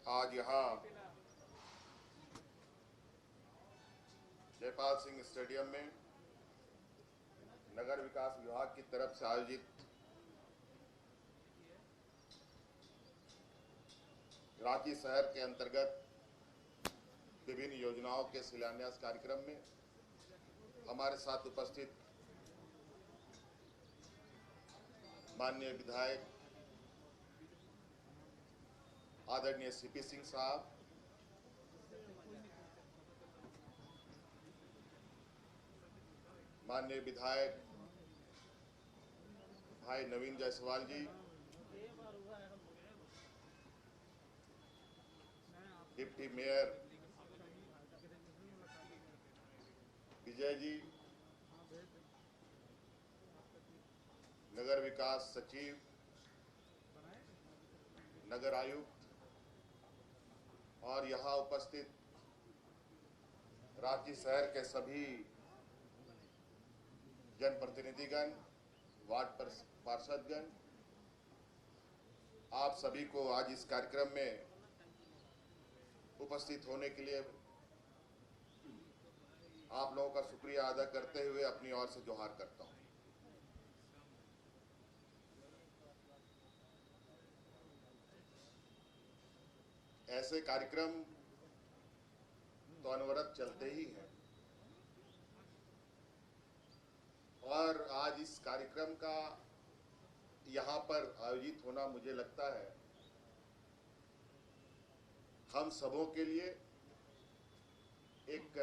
आज यहाँ जयपाल सिंह स्टेडियम में नगर विकास विभाग की तरफ से आयोजित रांची शहर के अंतर्गत विभिन्न योजनाओं के शिलान्यास कार्यक्रम में हमारे साथ उपस्थित माननीय विधायक आदरणीय सीपी सिंह साहब, माननीय विधायक भाई नवीन जायसवाल जी, डिप्टी मेयर विजय जी, नगर विकास सचिव, नगर आयुक्त और यहाँ उपस्थित रांची शहर के सभी जनप्रतिनिधिगण, वार्ड पार्षदगण, आप सभी को आज इस कार्यक्रम में उपस्थित होने के लिए आप लोगों का शुक्रिया अदा करते हुए अपनी ओर से जोहार करता हूं। ऐसे कार्यक्रम तो अनवरत चलते ही हैं और आज इस कार्यक्रम का यहाँ पर आयोजित होना मुझे लगता है हम सबों के लिए एक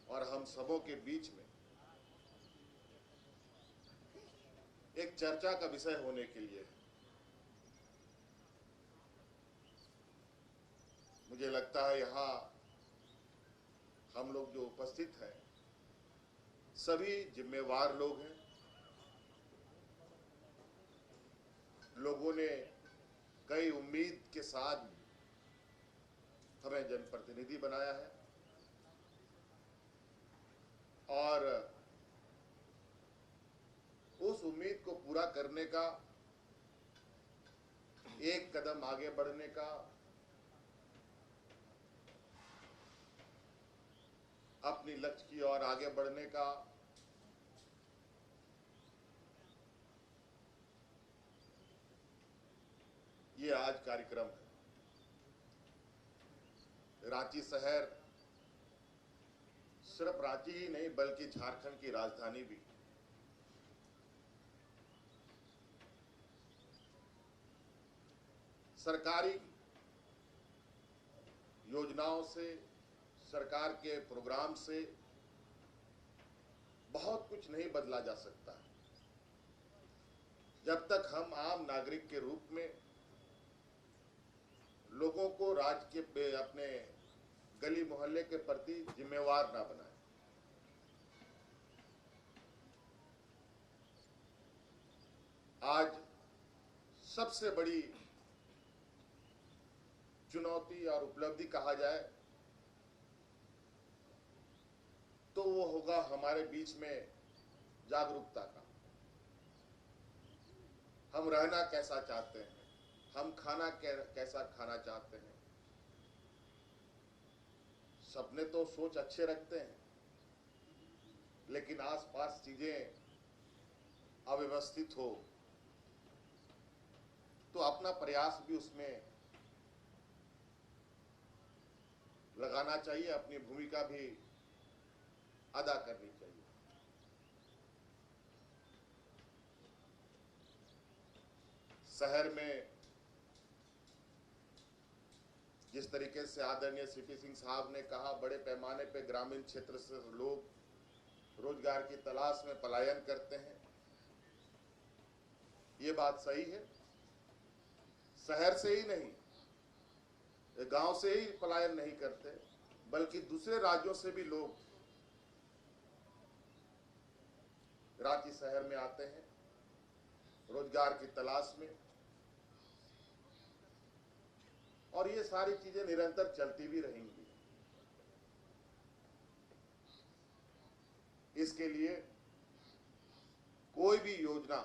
और हम सबों के बीच में एक चर्चा का विषय होने के लिए है। मुझे लगता है यहाँ हम लोग जो उपस्थित हैं सभी जिम्मेवार लोग हैं। लोगों ने कई उम्मीद के साथ हमें जनप्रतिनिधि बनाया है और उस उम्मीद को पूरा करने का, एक कदम आगे बढ़ने का, अपनी लक्ष्य की ओर आगे बढ़ने का ये आज कार्यक्रम है। रांची शहर सिर्फ रांची ही नहीं बल्कि झारखंड की राजधानी भी। सरकारी योजनाओं से, सरकार के प्रोग्राम से बहुत कुछ नहीं बदला जा सकता है जब तक हम आम नागरिक के रूप में लोगों को राज्य के अपने गली मोहल्ले के प्रति जिम्मेवार ना बनाए। आज सबसे बड़ी चुनौती और उपलब्धि कहा जाए तो वो होगा हमारे बीच में जागरूकता का। हम रहना कैसा चाहते हैं, हम खाना कैसा खाना चाहते हैं। सबने तो सोच अच्छे रखते हैं लेकिन आसपास चीजें अव्यवस्थित हो तो अपना प्रयास भी उसमें लगाना चाहिए, अपनी भूमिका भी अदा करनी चाहिए। शहर में जिस तरीके से आदरणीय सीपी सिंह साहब ने कहा, बड़े पैमाने पे ग्रामीण क्षेत्र से लोग रोजगार की तलाश में पलायन करते हैं, ये बात सही है। शहर से ही नहीं, गांव से ही पलायन नहीं करते बल्कि दूसरे राज्यों से भी लोग रांची शहर में आते हैं रोजगार की तलाश में और ये सारी चीजें निरंतर चलती भी रहेंगी। इसके लिए कोई भी योजना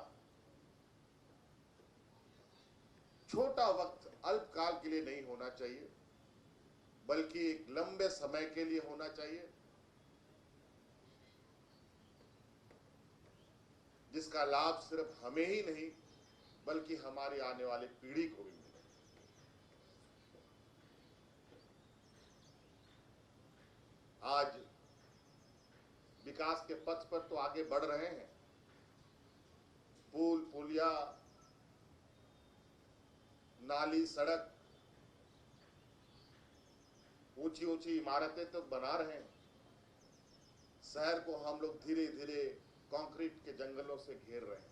छोटा वक्त अल्पकाल के लिए नहीं होना चाहिए, बल्कि एक लंबे समय के लिए होना चाहिए, जिसका लाभ सिर्फ हमें ही नहीं बल्कि हमारी आने वाली पीढ़ी को भी मिले। आज विकास के पथ पर तो आगे बढ़ रहे हैं, पुल पुलिया, नाली, सड़क, ऊंची ऊंची इमारतें तो बना रहे हैं। शहर को हम लोग धीरे धीरे कंक्रीट के जंगलों से घेर रहे हैं।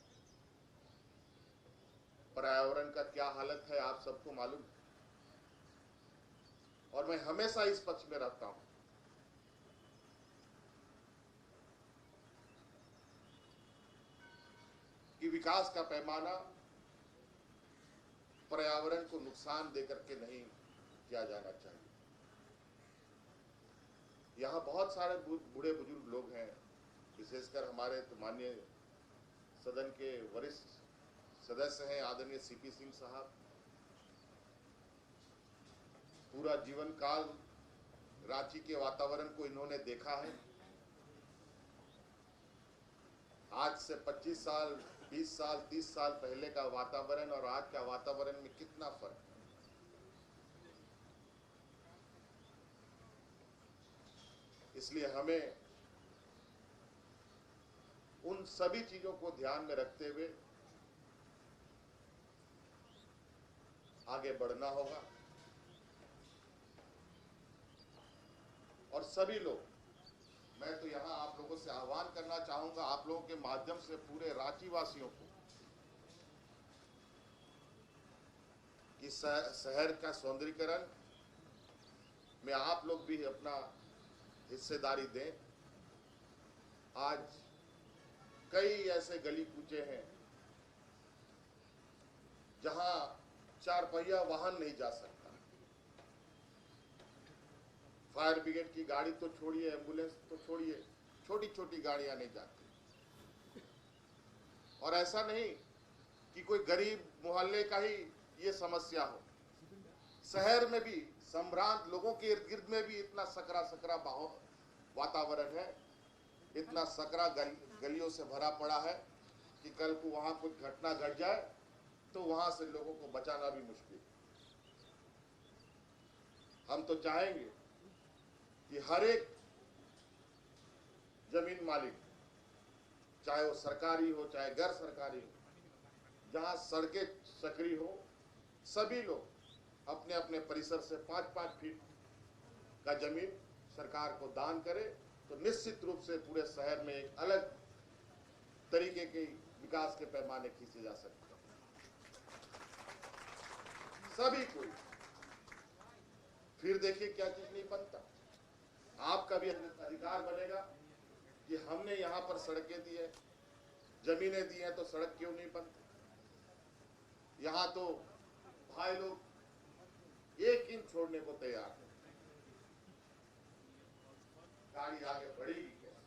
पर्यावरण का क्या हालत है आप सबको मालूम है, और मैं हमेशा इस पक्ष में रहता हूं कि विकास का पैमाना पर्यावरण को नुकसान देकर के नहीं किया जाना चाहिए। यहाँ बहुत सारे बूढ़े बुजुर्ग लोग हैं, विशेषकर हमारे तो माननीय सदन के वरिष्ठ सदस्य हैं आदरणीय सीपी सिंह साहब। पूरा जीवन काल रांची के वातावरण को इन्होंने देखा है। आज से 25 साल, 20 साल, 30 साल पहले का वातावरण और आज का वातावरण में कितना फर्क है। इसलिए हमें उन सभी चीजों को ध्यान में रखते हुए आगे बढ़ना होगा, और सभी लोग, मैं तो यहां आप लोगों से आह्वान करना चाहूंगा, आप लोगों के माध्यम से पूरे रांची वासियों को, कि शहर का सौंदर्यीकरण में आप लोग भी अपना हिस्सेदारी दें। आज कई ऐसे गली कूचे हैं जहां 4 पहिया वाहन नहीं जा सकता। फायर ब्रिगेड की गाड़ी तो छोड़िए, एम्बुलेंस तो छोड़िए, छोटी छोटी गाड़ियां नहीं जाती। और ऐसा नहीं कि कोई गरीब मोहल्ले का ही ये समस्या हो, शहर में भी संभ्रांत लोगों के इर्द गिर्द में भी इतना सकरा सकरा वातावरण है, इतना सकरा गलियों से भरा पड़ा है कि कल को वहां कुछ घटना घट जाए तो वहां से लोगों को बचाना भी मुश्किल। हम तो चाहेंगे कि हर एक जमीन मालिक, चाहे वो सरकारी हो चाहे गैर सरकारी हो, जहां सड़कें सकरी हो, सभी लोग अपने अपने परिसर से 5-5 फीट का जमीन सरकार को दान करे, तो निश्चित रूप से पूरे शहर में एक अलग तरीके के विकास के पैमाने खींचे जा सकते हैं। सभी कोई, फिर देखिए क्या चीज नहीं बनता। आपका भी अधिकार बनेगा कि हमने यहाँ पर सड़कें दी है, जमीनें दी हैं, तो सड़क क्यों नहीं बनती। यहाँ तो भाई लोग 1 इंच छोड़ने को तैयार है, गाड़ी आगे बढ़ेगी कैसे।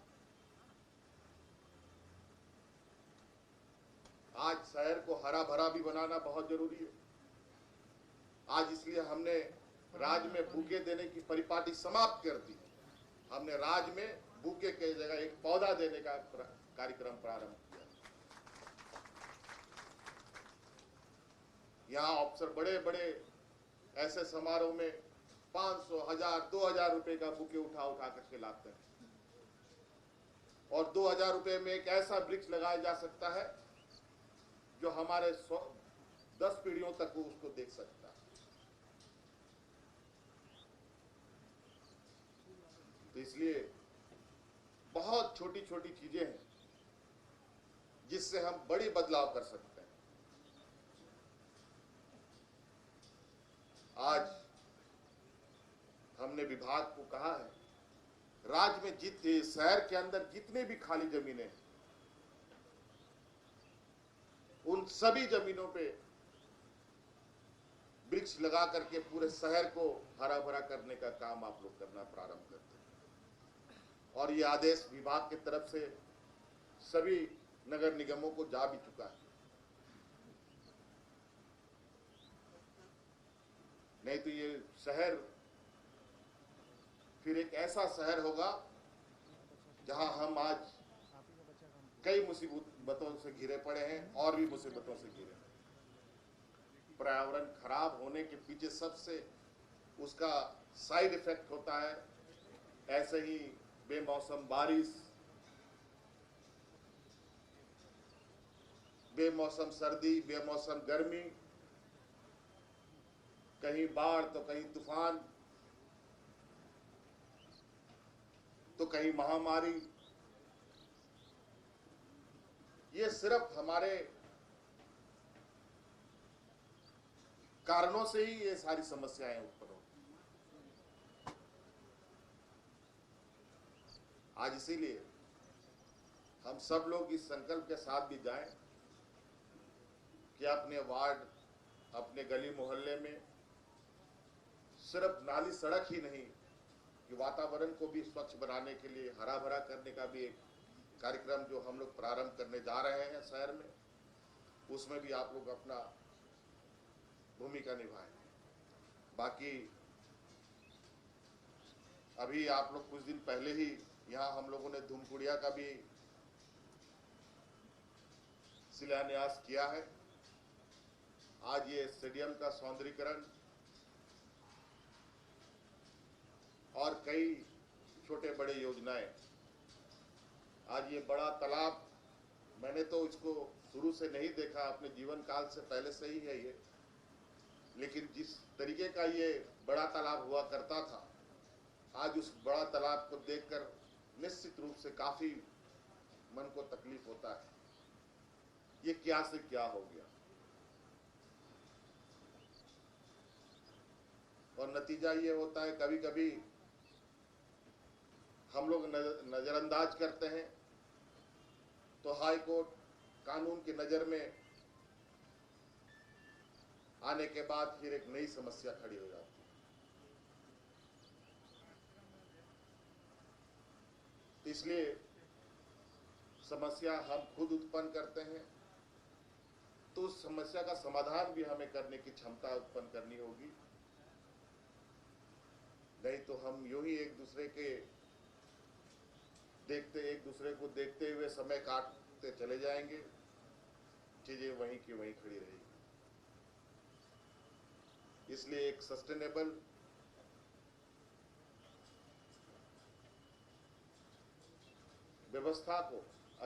आज शहर को हरा भरा भी बनाना बहुत जरूरी है। आज इसलिए हमने राज्य में बूके देने की परिपाटी समाप्त कर दी। हमने राज्य में बूके की जगह एक पौधा देने का कार्यक्रम प्रारंभ किया। यहाँ अफसर बड़े बड़े ऐसे समारोह में 500, 1000, 2000 रुपए का बुके उठा उठा करके लाते हैं, और 2000 रुपए में एक ऐसा वृक्ष लगाया जा सकता है जो हमारे 10 पीढ़ियों तक वो उसको देख सकता है। तो इसलिए बहुत छोटी छोटी चीजें हैं जिससे हम बड़ी बदलाव कर सकते हैं। आज हमने विभाग को कहा है, राज्य में शहर के अंदर जितने भी खाली जमीनें हैं, उन सभी जमीनों पे वृक्ष लगा करके पूरे शहर को हरा भरा करने का काम आप लोग करना प्रारंभ करते हैं। और ये आदेश विभाग की तरफ से सभी नगर निगमों को जा भी चुका है। नहीं तो ये शहर फिर एक ऐसा शहर होगा जहां हम आज कई मुसीबतों से घिरे पड़े हैं और भी मुसीबतों से घिरे हैं। पर्यावरण खराब होने के पीछे सबसे उसका साइड इफेक्ट होता है ऐसे ही बेमौसम बारिश, बेमौसम सर्दी, बेमौसम गर्मी, कहीं बाढ़ तो कहीं तूफान तो कहीं महामारी। ये सिर्फ हमारे कारणों से ही ये सारी समस्याएं उत्पन्न होती। आज इसीलिए हम सब लोग इस संकल्प के साथ भी जाएं कि अपने वार्ड, अपने गली मोहल्ले में सिर्फ नाली सड़क ही नहीं कि वातावरण को भी स्वच्छ बनाने के लिए, हरा भरा करने का भी एक कार्यक्रम जो हम लोग प्रारंभ करने जा रहे हैं शहर में, उसमें भी आप लोग अपना भूमिका निभाएं। बाकी अभी आप लोग कुछ दिन पहले ही यहाँ हम लोगों ने धूमकुड़िया का भी शिलान्यास किया है। आज ये स्टेडियम का सौंदर्यीकरण और कई छोटे बड़े योजनाएं, आज ये बड़ा तालाब, मैंने तो इसको शुरू से नहीं देखा, अपने जीवन काल से पहले से ही है ये, लेकिन जिस तरीके का ये बड़ा तालाब हुआ करता था, आज उस बड़ा तालाब को देखकर निश्चित रूप से काफी मन को तकलीफ होता है। ये क्या से क्या हो गया और नतीजा ये होता है कभी कभी हम लोग नजरअंदाज करते हैं तो हाई कोर्ट कानून की नजर में आने के बाद फिर एक नई समस्या खड़ी हो जाती है। इसलिए समस्या हम खुद उत्पन्न करते हैं तो उस समस्या का समाधान भी हमें करने की क्षमता उत्पन्न करनी होगी। नहीं तो हम यूं ही एक दूसरे को देखते हुए समय काटते चले जाएंगे, चीजें वहीं की वहीं खड़ी रहेगी। इसलिए एक सस्टेनेबल व्यवस्था को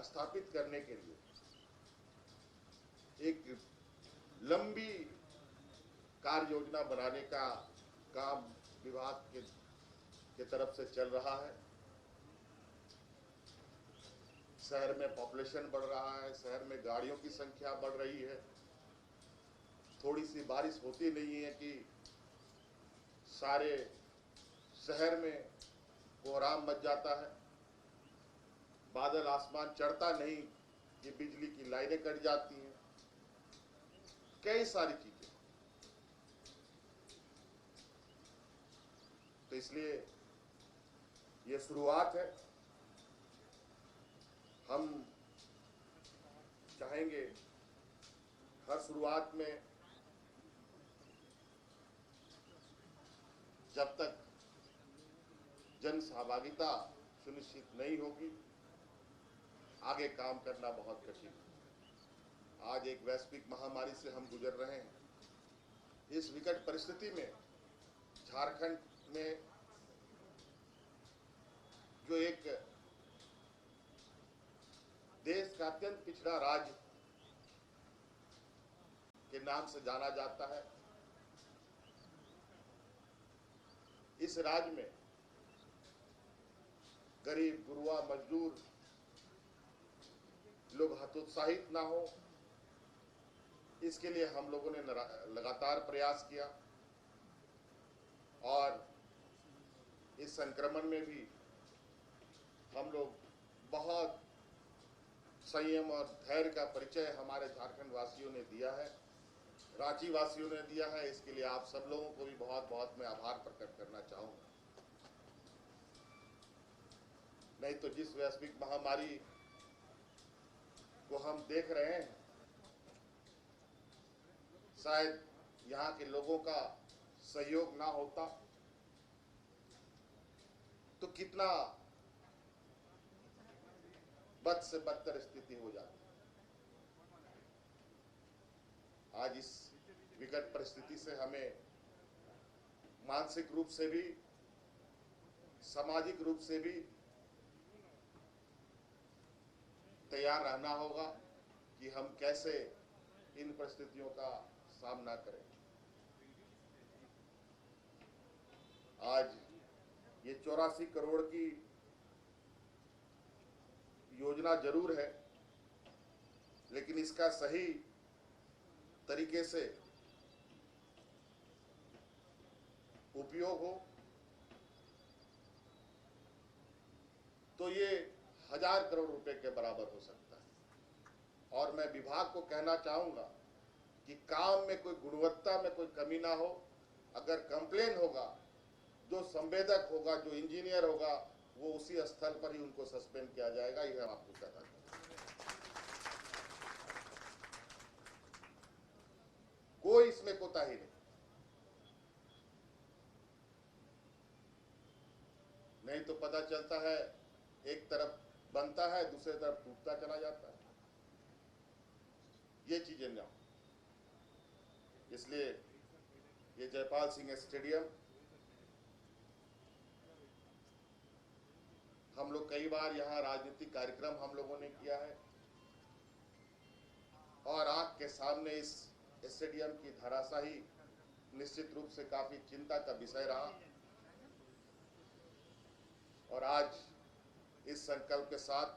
स्थापित करने के लिए एक लंबी कार्य योजना बनाने का काम विभाग के तरफ से चल रहा है। शहर में पॉपुलेशन बढ़ रहा है, शहर में गाड़ियों की संख्या बढ़ रही है, थोड़ी सी बारिश होती नहीं है कि सारे शहर में कोहराम मच जाता है, बादल आसमान चढ़ता नहीं कि बिजली की लाइनें कट जाती हैं, कई सारी चीजें। तो इसलिए ये शुरुआत है। हम चाहेंगे हर शुरुआत में जब तक जन सहभागिता सुनिश्चित नहीं होगी, आगे काम करना बहुत कठिन है। आज एक वैश्विक महामारी से हम गुजर रहे हैं। इस विकट परिस्थिति में झारखंड में जो एक देश का अत्यंत पिछड़ा राज्य के नाम से जाना जाता है, इस राज्य में गरीब, गुरुआ, मजदूर लोग हतोत्साहित ना हो, इसके लिए हम लोगों ने लगातार प्रयास किया और इस संक्रमण में भी हम लोग बहुत संयम और धैर्य का परिचय हमारे झारखंड वासियों ने दिया है, रांची वासियों ने दिया है। इसके लिए आप सब लोगों को भी बहुत बहुत मैं आभार प्रकट करना चाहूंगा। नहीं तो जिस वैश्विक महामारी को हम देख रहे हैं, शायद यहाँ के लोगों का सहयोग ना होता तो कितना बद से बदतर स्थिति हो जाती। आज इस विकट परिस्थिति से हमें मानसिक रूप से भी, सामाजिक रूप से भी तैयार रहना होगा कि हम कैसे इन परिस्थितियों का सामना करें। आज ये 84 करोड़ की योजना जरूर है, लेकिन इसका सही तरीके से उपयोग हो तो ये 1000 करोड़ रुपए के बराबर हो सकता है। और मैं विभाग को कहना चाहूंगा कि काम में कोई गुणवत्ता में कोई कमी ना हो। अगर कंप्लेन होगा, जो संवेदक होगा, जो इंजीनियर होगा, वो उसी स्थल पर ही उनको सस्पेंड किया जाएगा। यह हम आपको कहना चाहते हैं। कोई इसमें कोताही नहीं तो पता चलता है एक तरफ बनता है, दूसरे तरफ टूटता चला जाता है। ये चीजें ना, इसलिए ये जयपाल सिंह स्टेडियम हम लोग कई बार यहाँ राजनीतिक कार्यक्रम हम लोगों ने किया है और आंख के सामने इस स्टेडियम की धराशाही निश्चित रूप से काफी चिंता का विषय रहा। और आज इस संकल्प के साथ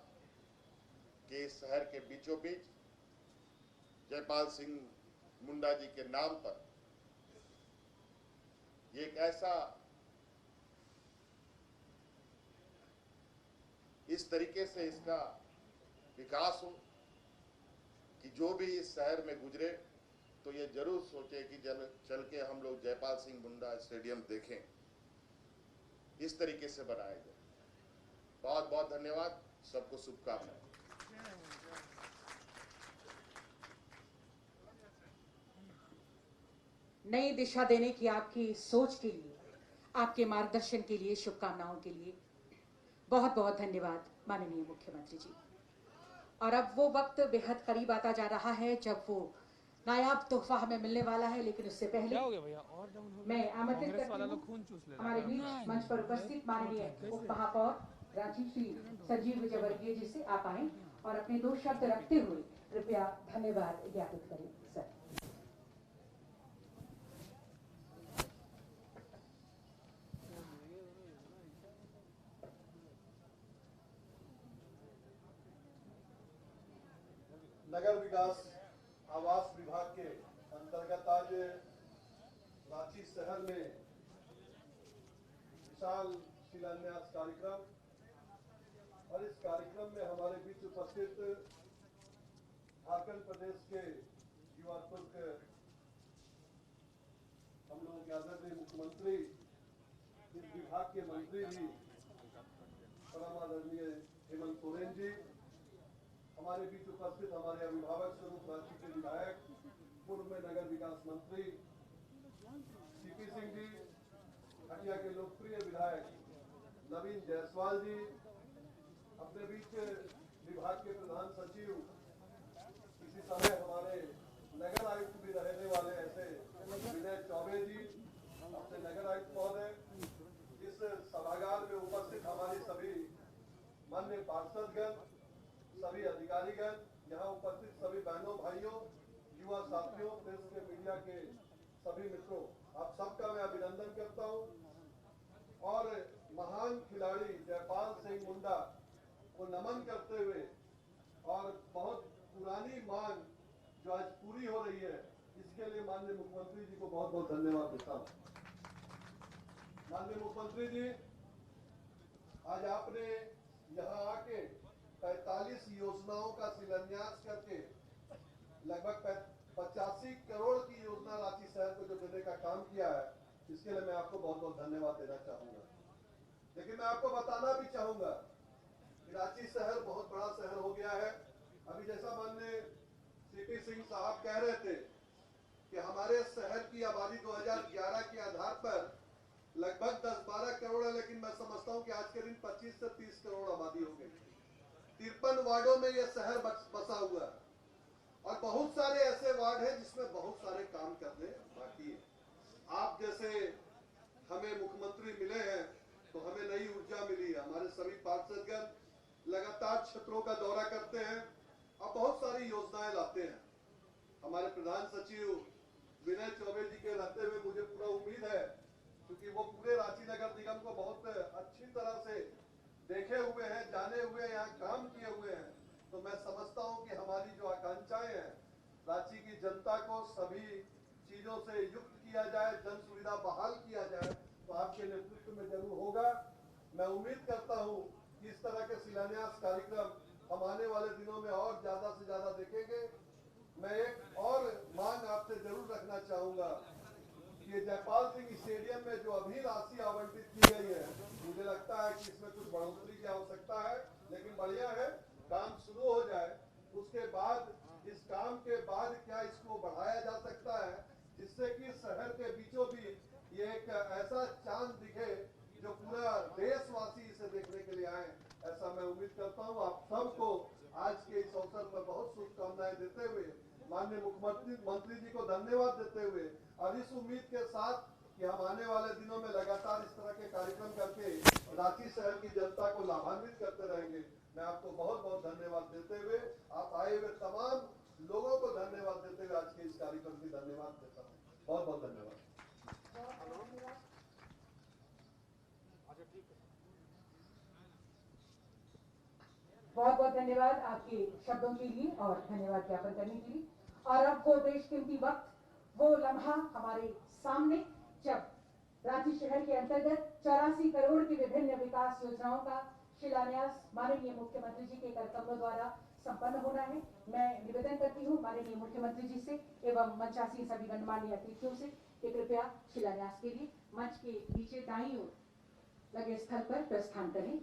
कि इस शहर के बीचों बीच जयपाल सिंह मुंडा जी के नाम पर ये एक ऐसा इस तरीके से इसका विकास हो कि जो भी इस शहर में गुजरे तो ये जरूर सोचे कि चल के हम लोग जयपाल सिंह मुंडा स्टेडियम देखें। इस तरीके से बनाया जाए। बहुत बहुत धन्यवाद, सबको शुभकामनाएं। नई दिशा देने की आपकी सोच के लिए, आपके मार्गदर्शन के लिए, शुभकामनाओं के लिए बहुत बहुत धन्यवाद माननीय मुख्यमंत्री जी। और अब वो वक्त बेहद करीब आता जा रहा है जब वो नायाब तोहफा हमें मिलने वाला है, लेकिन उससे पहले मैं आमंत्रित करती हूं हमारे बीच मंच पर उपस्थित माननीय उप महापौर रांची श्री संजीव विजयवर्गीय जी से आप आए और अपने 2 शब्द रखते हुए कृपया धन्यवाद ज्ञापित करें। सर, नगर विकास आवास विभाग के अंतर्गत आज रांची शहर में विशाल शिलान्यास कार्यक्रम, और इस कार्यक्रम में हमारे बीच उपस्थित झारखंड प्रदेश के युवा तुर्क हम लोगों के आदरणीय मुख्यमंत्री, इस विभाग के मंत्री भी परम आदरणीय हेमंत सोरेन जी, हमारे बीच उपस्थित हमारे अभिभावक स्वरूप रांची के विधायक, पूर्व में नगर विकास मंत्री सीपी सिंह जी, हटिया के लोकप्रिय विधायक नवीन जायसवाल जी, अपने बीच विभाग के प्रधान सचिव, इसी समय हमारे नगर आयुक्त भी रहने वाले ऐसे विनय चौबे जी, अपने नगर आयुक्त महोदय, इस सभागार में उपस्थित हमारे सभी माननीय पार्षदगण, सभी अधिकारीगण, यहाँ उपस्थित सभी बहनों भाइयों, युवा साथियों, प्रेस के मीडिया के सभी मित्रों, आप सबका मैं अभिनंदन करता हूँ। और महान खिलाड़ी जयपाल सिंह मुंडा को नमन करते हुए और बहुत पुरानी मांग जो आज पूरी हो रही है, इसके लिए माननीय मुख्यमंत्री जी को बहुत बहुत धन्यवाद देता हूँ। माननीय मुख्यमंत्री जी, आज आपने यहाँ आके 45 योजनाओं का शिलान्यास करके लगभग 85 करोड़ की योजना रांची शहर को जो देने का काम किया है, इसके लिए मैं आपको बहुत बहुत धन्यवाद देना चाहूंगा। लेकिन मैं आपको बताना भी चाहूंगा कि रांची शहर बहुत बड़ा शहर हो गया है। अभी जैसा माननीय सीपी सिंह साहब कह रहे थे कि हमारे शहर की आबादी 2011 के आधार लगभग 10-12 करोड़ है, लेकिन मैं समझता हूं कि आज के दिन 25 से 30 करोड़ आबादी हो गई। 53 वार्डों में यह शहर बसा हुआ है और बहुत सारे ऐसे वार्ड हैं जिसमें बहुत सारे काम करने बाकी है। आप जैसे हमें मुख्यमंत्री मिले हैं तो हमें नई ऊर्जा मिली है। हमारे सभी पार्षदगण लगातार क्षेत्रों का दौरा करते हैं और बहुत सारी योजनाएं लाते हैं। हमारे प्रधान सचिव विनय चौबे जी के रहते हुए मुझे पूरा उम्मीद है, क्योंकि वो पूरे रांची नगर निगम को बहुत अच्छी तरह से देखे हुए हैं, जाने हुए हैं, यहाँ काम किए हुए हैं, तो मैं समझता हूँ कि हमारी जो आकांक्षाएं हैं, रांची की जनता को सभी चीजों से युक्त किया जाए, जन सुविधा बहाल किया जाए, तो आपके नेतृत्व में जरूर होगा। मैं उम्मीद करता हूँ कि इस तरह के शिलान्यास कार्यक्रम हम आने वाले दिनों में और ज्यादा से ज्यादा देखेंगे। मैं एक और मांग आपसे जरूर रखना चाहूंगा कि जयपाल सिंह स्टेडियम में जो अभी राशि आवंटित की गई है, मुझे लगता है कि इसमें कुछ बढ़ोतरी की आवश्यकता है, लेकिन बढ़िया है काम शुरू हो जाए। उसके बाद इस काम के बाद क्या इसको बढ़ाया जा सकता है, जिससे कि शहर के बीचों बीच ये एक ऐसा चांद दिखे जो पूरा देशवासी इसे देखने के लिए आए, ऐसा मैं उम्मीद करता हूँ। आप सबको आज के इस अवसर पर बहुत शुभकामनाएं देते हुए, माननीय मुख्यमंत्री जी को धन्यवाद देते हुए और इस उम्मीद के साथ कि हम आने वाले दिनों में लगातार इस तरह के कार्यक्रम करके रांची शहर की जनता को लाभान्वित करते रहेंगे, मैं आपको बहुत बहुत धन्यवाद देते हुए, आप आए हुए तमाम लोगों को धन्यवाद देते हुए आज के इस कार्यक्रम की धन्यवाद देता हूँ। बहुत बहुत धन्यवाद। बहुत बहुत धन्यवाद आपके शब्दों के लिए और धन्यवाद ज्ञापन करने के लिए। और अब वो बेशकीमती वक्त, वो लम्हा हमारे सामने जब रांची शहर के अंतर्गत 84 करोड़ की विभिन्न विकास योजनाओं का शिलान्यास माननीय मुख्यमंत्री जी के कर्तव्यों द्वारा संपन्न होना है। मैं निवेदन करती हूँ माननीय मुख्यमंत्री जी से एवं मंचासीन सभी गणमान्य अतिथियों से कि कृपया शिलान्यास के लिए मंच के नीचे दाईं ओर लगे स्थल पर प्रस्थान करें।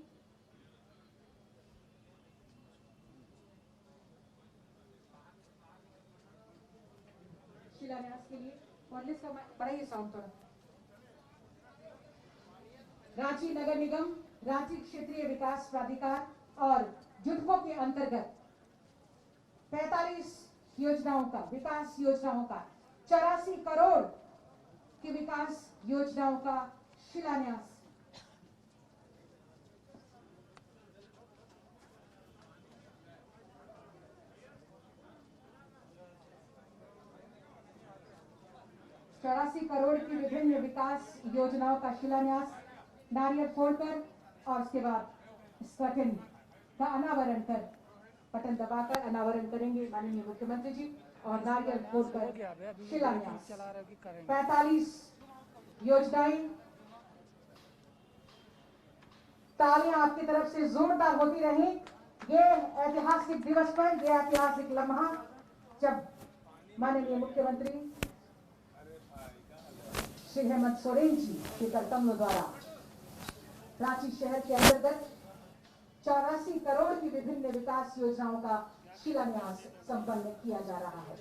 शिलान्यास के लिए कॉलेज का बढ़ाइए साउंड थोड़ा। रांची नगर निगम, रांची क्षेत्रीय विकास प्राधिकार और जुटको के अंतर्गत 45 योजनाओं का, विकास योजनाओं का, 84 करोड़ की विकास योजनाओं का शिलान्यास। चौरासी करोड़ की विभिन्न विकास योजनाओं का शिलान्यास नारियल फोड़कर और उसके बाद इस कर्टन का अनावरण कर, बटन दबाकर अनावरण करेंगे माननीय मुख्यमंत्री जी और नारियल फोड़कर शिलान्यास। 45 योजनाएं, तालियां आपकी तरफ से जोरदार होती रही। ये ऐतिहासिक दिवस पर, यह ऐतिहासिक लम्हा जब माननीय मुख्यमंत्री श्री हेमंत सोरेन जी के कर्तव्यों द्वारा रांची शहर के अंतर्गत 84 करोड़ की विभिन्न विकास योजनाओं का शिलान्यास संपन्न किया जा रहा है।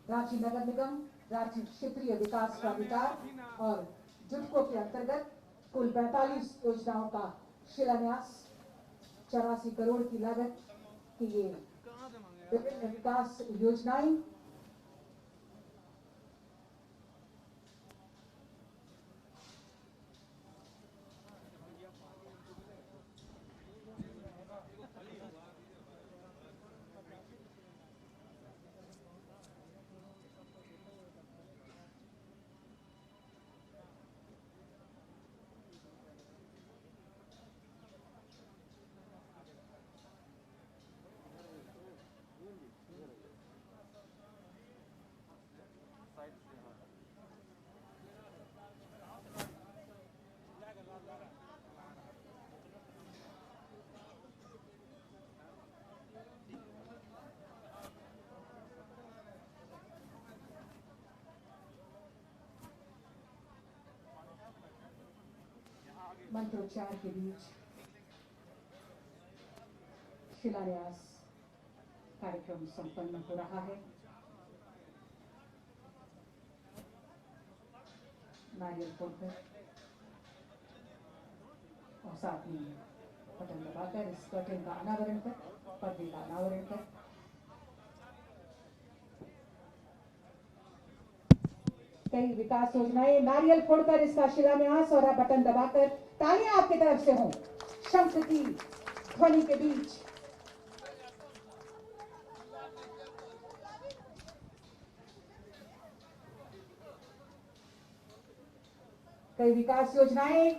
रांची नगर निगम, रांची क्षेत्रीय विकास प्राधिकार और जुटको के अंतर्गत कुल 45 योजनाओं का शिलान्यास, 84 करोड़ की लागत की ये विभिन्न विकास योजनाएं मंत्रोच्चार के बीच शिलान्यास कार्यक्रम संपन्न हो रहा है। नारियल फोड़कर और साथ में बटन दबाकर इस कर्टन का अनावरण कर, पर्दे का अनावरण कर कई विकास योजनाएं नारियल फोड़कर इसका शिलान्यास और बटन दबाकर तालियां आपकी तरफ से हों शंख की ध्वनि के बीच। कई विकास योजनाएं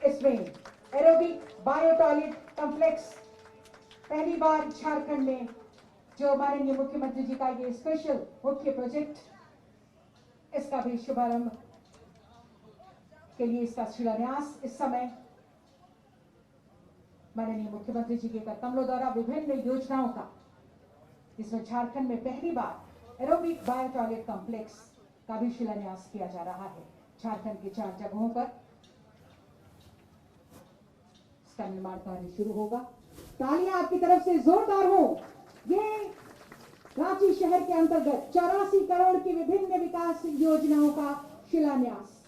इसमें एरोबिक बायो टॉयलेट कॉम्प्लेक्स पहली बार झारखंड में जो माननीय मुख्यमंत्री जी का ये स्पेशल मुख्य प्रोजेक्ट इसका भी शुभारंभ के लिए इसका शिलान्यास इस समय माननीय मुख्यमंत्री जी के कर कमलों द्वारा विभिन्न योजनाओं का जिसमें झारखंड में पहली बार एरोबिक बायो टॉयलेट कॉम्प्लेक्स का भी शिलान्यास किया जा रहा है। झारखंड के 4 जगहों पर इसका निर्माण कार्य शुरू होगा। तालियां आपकी तरफ से जोरदार हो। ये रांची शहर के अंतर्गत 84 करोड़ की विभिन्न विकास योजनाओं का शिलान्यास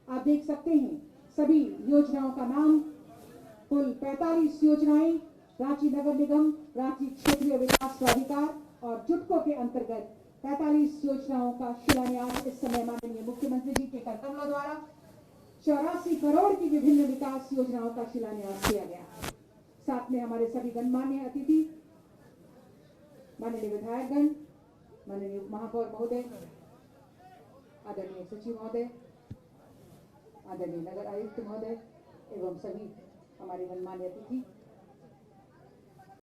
आप देख सकते हैं। सभी योजनाओं का नाम कुल 45 योजनाएं रांची नगर निगम, रांची क्षेत्रीय विकास प्राधिकार और जुटको के अंतर्गत 45 योजनाओं का शिलान्यास इस समय माननीय मुख्यमंत्री जी के कर कमलों द्वारा 84 करोड़ की विभिन्न विकास योजनाओं का शिलान्यास किया गया। साथ में हमारे सभी गणमान्य अतिथि, माननीय विधायकगण, माननीय महापौर महोदय, आदरणीय सचिव महोदय, आदरणीय नगर आयुक्त महोदय एवं सभी हमारे गणमान्य अतिथि